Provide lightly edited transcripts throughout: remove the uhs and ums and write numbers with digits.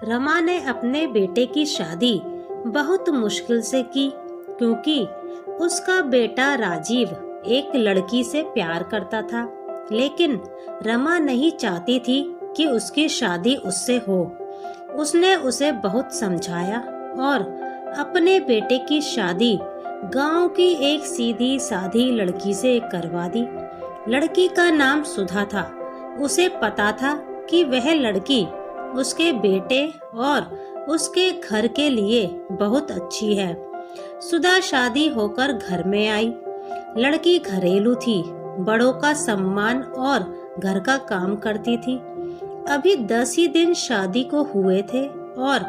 रमा ने अपने बेटे की शादी बहुत मुश्किल से की, क्योंकि उसका बेटा राजीव एक लड़की से प्यार करता था। लेकिन रमा नहीं चाहती थी कि उसकी शादी उससे हो। उसने उसे बहुत समझाया और अपने बेटे की शादी गांव की एक सीधी साधी लड़की से करवा दी। लड़की का नाम सुधा था। उसे पता था कि वह लड़की उसके बेटे और उसके घर के लिए बहुत अच्छी है। सुधा शादी होकर घर में आई। लड़की घरेलू थी, बड़ों का सम्मान और घर का काम करती थी। अभी 10 ही दिन शादी को हुए थे और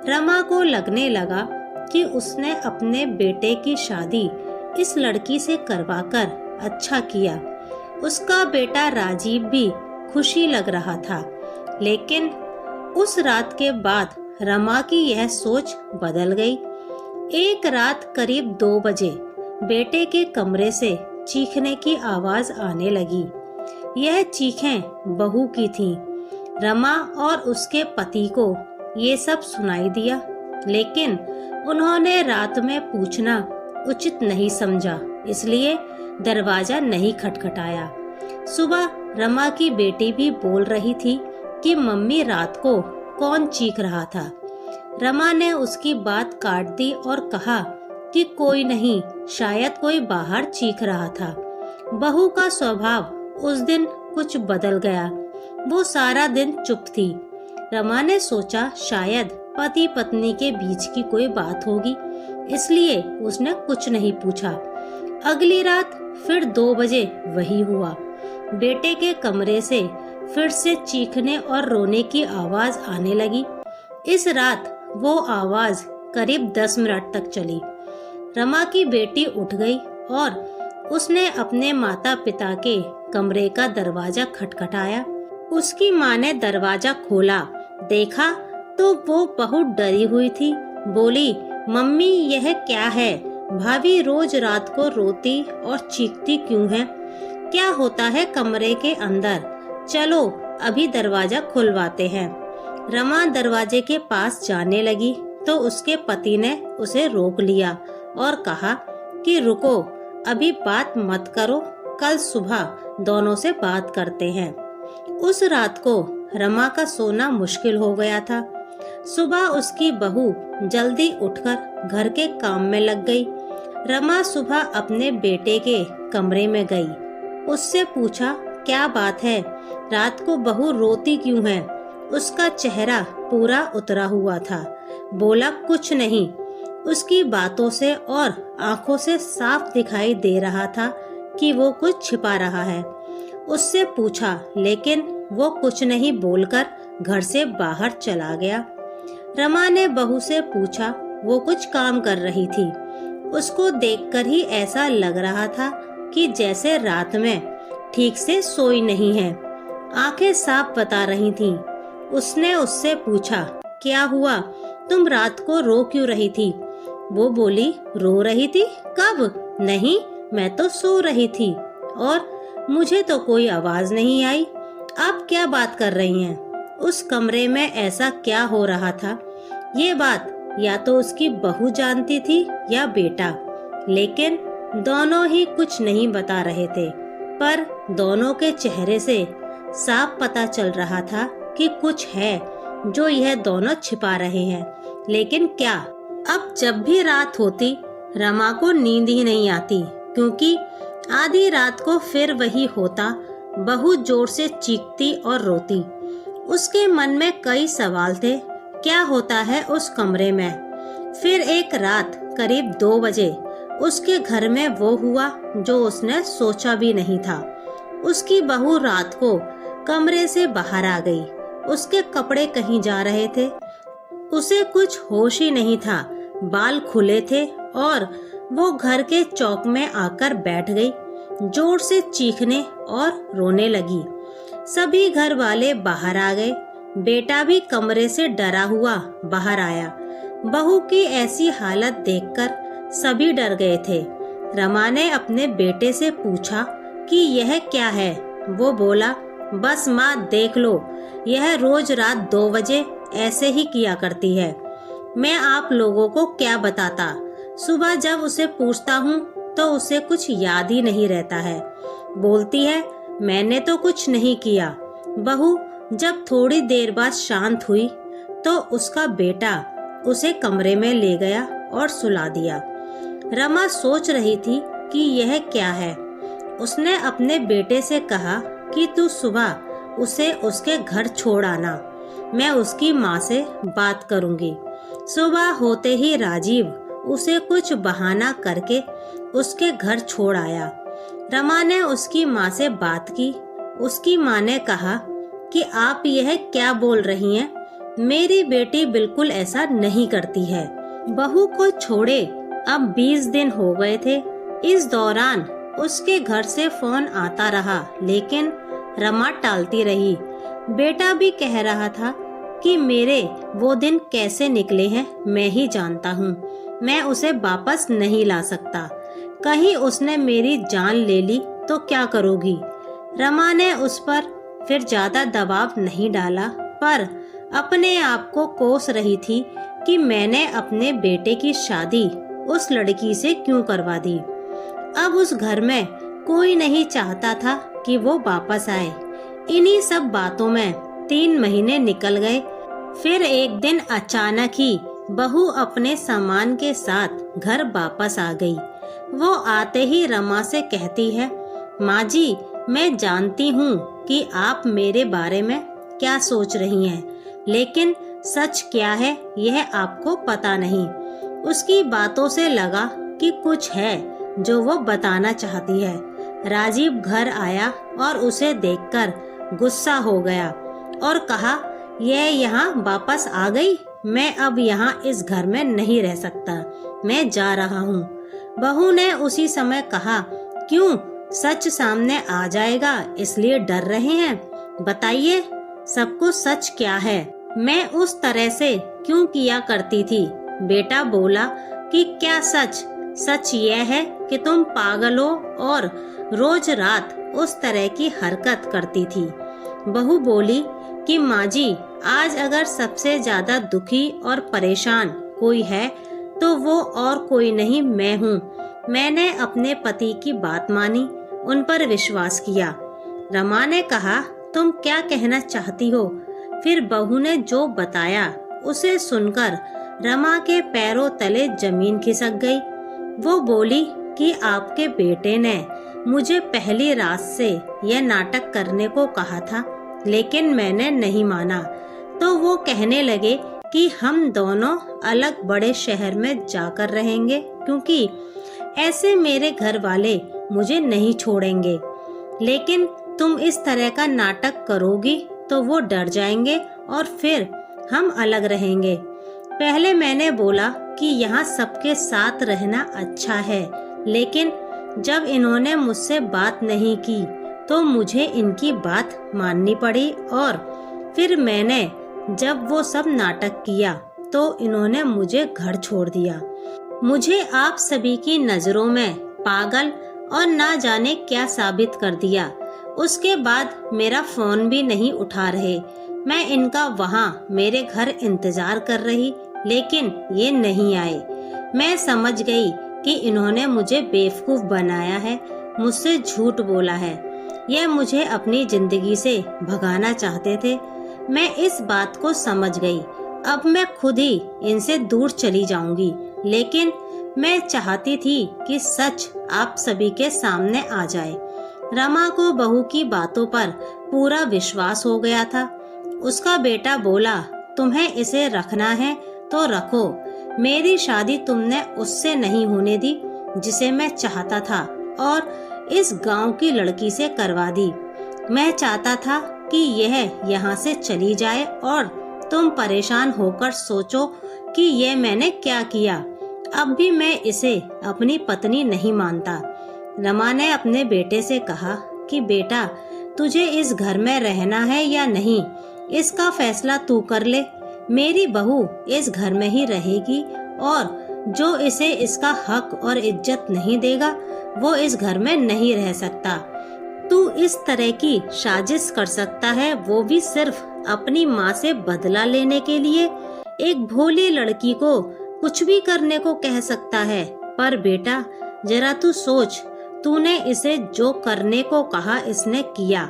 रमा को लगने लगा कि उसने अपने बेटे की शादी इस लड़की से करवाकर अच्छा किया। उसका बेटा राजीव भी खुशी लग रहा था। लेकिन उस रात के बाद रमा की यह सोच बदल गई। एक रात करीब 2 बजे बेटे के कमरे से चीखने की आवाज आने लगी। यह चीखें बहू की थीं। रमा और उसके पति को ये सब सुनाई दिया, लेकिन उन्होंने रात में पूछना उचित नहीं समझा, इसलिए दरवाजा नहीं खटखटाया। सुबह रमा की बेटी भी बोल रही थी कि मम्मी रात को कौन चीख रहा था। रमा ने उसकी बात काट दी और कहा कि कोई नहीं, शायद कोई बाहर चीख रहा था। बहू का स्वभाव उस दिन कुछ बदल गया। वो सारा दिन चुप थी। रमा ने सोचा शायद पति पत्नी के बीच की कोई बात होगी, इसलिए उसने कुछ नहीं पूछा। अगली रात फिर 2 बजे वही हुआ। बेटे के कमरे से फिर से चीखने और रोने की आवाज आने लगी। इस रात वो आवाज करीब 10 मिनट तक चली। रमा की बेटी उठ गई और उसने अपने माता पिता के कमरे का दरवाजा खटखटाया। उसकी माँ ने दरवाजा खोला, देखा तो वो बहुत डरी हुई थी। बोली, मम्मी यह क्या है? भाभी रोज रात को रोती और चीखती क्यों है? क्या होता है कमरे के अंदर? चलो अभी दरवाजा खुलवाते हैं। रमा दरवाजे के पास जाने लगी तो उसके पति ने उसे रोक लिया और कहा कि रुको, अभी बात मत करो, कल सुबह दोनों से बात करते हैं। उस रात को रमा का सोना मुश्किल हो गया था। सुबह उसकी बहू जल्दी उठकर घर के काम में लग गई। रमा सुबह अपने बेटे के कमरे में गई। उससे पूछा, क्या बात है? रात को बहू रोती क्यों है? उसका चेहरा पूरा उतरा हुआ था। बोला, कुछ नहीं। उसकी बातों से और आंखों से साफ दिखाई दे रहा था कि वो कुछ छिपा रहा है। उससे पूछा, लेकिन वो कुछ नहीं बोलकर घर से बाहर चला गया। रमा ने बहू से पूछा, वो कुछ काम कर रही थी। उसको देखकर ही ऐसा लग रहा था कि जैसे रात में ठीक से सोई नहीं है। आंखें साफ बता रही थीं। उसने उससे पूछा, क्या हुआ? तुम रात को रो क्यों रही थी? वो बोली, रो रही थी? कब? नहीं, मैं तो सो रही थी और मुझे तो कोई आवाज नहीं आई। आप क्या बात कर रही हैं? उस कमरे में ऐसा क्या हो रहा था? ये बात या तो उसकी बहू जानती थी या बेटा, लेकिन दोनों ही कुछ नहीं बता रहे थे। पर दोनों के चेहरे से साफ पता चल रहा था कि कुछ है जो यह दोनों छिपा रहे हैं, लेकिन क्या? अब जब भी रात होती रमा को नींद ही नहीं आती, क्योंकि आधी रात को फिर वही होता। बहू जोर से चीखती और रोती। उसके मन में कई सवाल थे। क्या होता है उस कमरे में? फिर एक रात करीब 2 बजे उसके घर में वो हुआ जो उसने सोचा भी नहीं था। उसकी बहू रात को कमरे से बाहर आ गई। उसके कपड़े कहीं जा रहे थे। उसे कुछ होश ही नहीं था। बाल खुले थे और वो घर के चौक में आकर बैठ गई। जोर से चीखने और रोने लगी। सभी घर वाले बाहर आ गए। बेटा भी कमरे से डरा हुआ बाहर आया। बहू की ऐसी हालत देखकर सभी डर गए थे। रमा ने अपने बेटे से पूछा कि यह क्या है? वो बोला, बस माँ देख लो, यह रोज रात 2 बजे ऐसे ही किया करती है। मैं आप लोगों को क्या बताता। सुबह जब उसे पूछता हूँ तो उसे कुछ याद ही नहीं रहता है। बोलती है मैंने तो कुछ नहीं किया। बहू जब थोड़ी देर बाद शांत हुई तो उसका बेटा उसे कमरे में ले गया और सुला दिया। रमा सोच रही थी कि यह क्या है। उसने अपने बेटे से कहा कि तू सुबह उसे उसके घर छोड़ आना, मैं उसकी माँ से बात करूंगी। सुबह होते ही राजीव उसे कुछ बहाना करके उसके घर छोड़ आया। रमा ने उसकी माँ से बात की। उसकी माँ ने कहा कि आप यह क्या बोल रही हैं? मेरी बेटी बिल्कुल ऐसा नहीं करती है। बहू को छोड़े अब 20 दिन हो गए थे। इस दौरान उसके घर से फोन आता रहा, लेकिन रमा टालती रही। बेटा भी कह रहा था कि मेरे वो दिन कैसे निकले हैं मैं ही जानता हूँ, मैं उसे वापस नहीं ला सकता। कहीं उसने मेरी जान ले ली तो क्या करोगी? रमा ने उस पर फिर ज्यादा दबाव नहीं डाला, पर अपने आप को कोस रही थी कि मैंने अपने बेटे की शादी उस लड़की से क्यों करवा दी। अब उस घर में कोई नहीं चाहता था कि वो वापस आए। इन्हीं सब बातों में 3 महीने निकल गए। फिर एक दिन अचानक ही बहू अपने सामान के साथ घर वापस आ गई। वो आते ही रमा से कहती है, माँ जी मैं जानती हूँ कि आप मेरे बारे में क्या सोच रही हैं, लेकिन सच क्या है यह आपको पता नहीं। उसकी बातों से लगा कि कुछ है जो वो बताना चाहती है। राजीव घर आया और उसे देखकर गुस्सा हो गया और कहा, यह यहाँ वापस आ गई, मैं अब यहाँ इस घर में नहीं रह सकता, मैं जा रहा हूँ। बहू ने उसी समय कहा, क्यों? सच सामने आ जाएगा इसलिए डर रहे हैं? बताइए सबको सच क्या है? मैं उस तरह से क्यों किया करती थी? बेटा बोला कि क्या सच? सच यह है कि तुम पागल हो और रोज रात उस तरह की हरकत करती थी। बहू बोली कि माँ जी आज अगर सबसे ज्यादा दुखी और परेशान कोई है तो वो और कोई नहीं मैं हूँ। मैंने अपने पति की बात मानी, उन पर विश्वास किया। रमा ने कहा, तुम क्या कहना चाहती हो? फिर बहू ने जो बताया उसे सुनकर रमा के पैरों तले जमीन खिसक गई। वो बोली कि आपके बेटे ने मुझे पहली रात से यह नाटक करने को कहा था, लेकिन मैंने नहीं माना। तो वो कहने लगे कि हम दोनों अलग बड़े शहर में जाकर रहेंगे, क्योंकि ऐसे मेरे घर वाले मुझे नहीं छोड़ेंगे। लेकिन तुम इस तरह का नाटक करोगी तो वो डर जाएंगे और फिर हम अलग रहेंगे। पहले मैंने बोला कि यहाँ सबके साथ रहना अच्छा है, लेकिन जब इन्होंने मुझसे बात नहीं की तो मुझे इनकी बात माननी पड़ी। और फिर मैंने जब वो सब नाटक किया तो इन्होंने मुझे घर छोड़ दिया। मुझे आप सभी की नजरों में पागल और ना जाने क्या साबित कर दिया। उसके बाद मेरा फोन भी नहीं उठा रहे। मैं इनका वहाँ मेरे घर इंतजार कर रही, लेकिन ये नहीं आए। मैं समझ गई कि इन्होंने मुझे बेवकूफ बनाया है, मुझसे झूठ बोला है। यह मुझे अपनी जिंदगी से भगाना चाहते थे। मैं इस बात को समझ गई। अब मैं खुद ही इनसे दूर चली जाऊंगी, लेकिन मैं चाहती थी कि सच आप सभी के सामने आ जाए। रमा को बहू की बातों पर पूरा विश्वास हो गया था। उसका बेटा बोला, तुम्हें इसे रखना है तो रखो। मेरी शादी तुमने उससे नहीं होने दी जिसे मैं चाहता था, और इस गांव की लड़की से करवा दी। मैं चाहता था कि यह यहाँ से चली जाए और तुम परेशान होकर सोचो कि यह मैंने क्या किया। अब भी मैं इसे अपनी पत्नी नहीं मानता। रमा ने अपने बेटे से कहा कि बेटा, तुझे इस घर में रहना है या नहीं, इसका फैसला तू कर ले। मेरी बहू इस घर में ही रहेगी, और जो इसे इसका हक और इज्जत नहीं देगा वो इस घर में नहीं रह सकता। तू इस तरह की साजिश कर सकता है, वो भी सिर्फ अपनी माँ से बदला लेने के लिए? एक भोली लड़की को कुछ भी करने को कह सकता है। पर बेटा जरा तू सोच, तूने इसे जो करने को कहा इसने किया,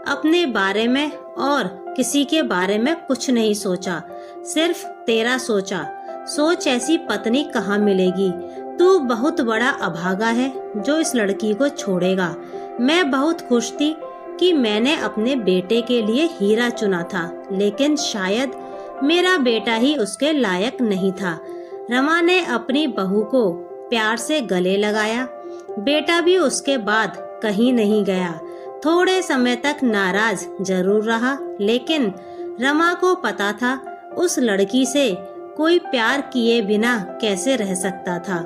अपने बारे में और किसी के बारे में कुछ नहीं सोचा, सिर्फ तेरा सोचा। सोच ऐसी पत्नी कहाँ मिलेगी? तू बहुत बड़ा अभागा है जो इस लड़की को छोड़ेगा। मैं बहुत खुश थी कि मैंने अपने बेटे के लिए हीरा चुना था, लेकिन शायद मेरा बेटा ही उसके लायक नहीं था। रमा ने अपनी बहू को प्यार से गले लगाया। बेटा भी उसके बाद कहीं नहीं गया। थोड़े समय तक नाराज जरूर रहा, लेकिन रमा को पता था उस लड़की से कोई प्यार किए बिना कैसे रह सकता था।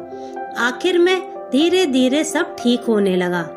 आखिर में धीरे धीरे सब ठीक होने लगा।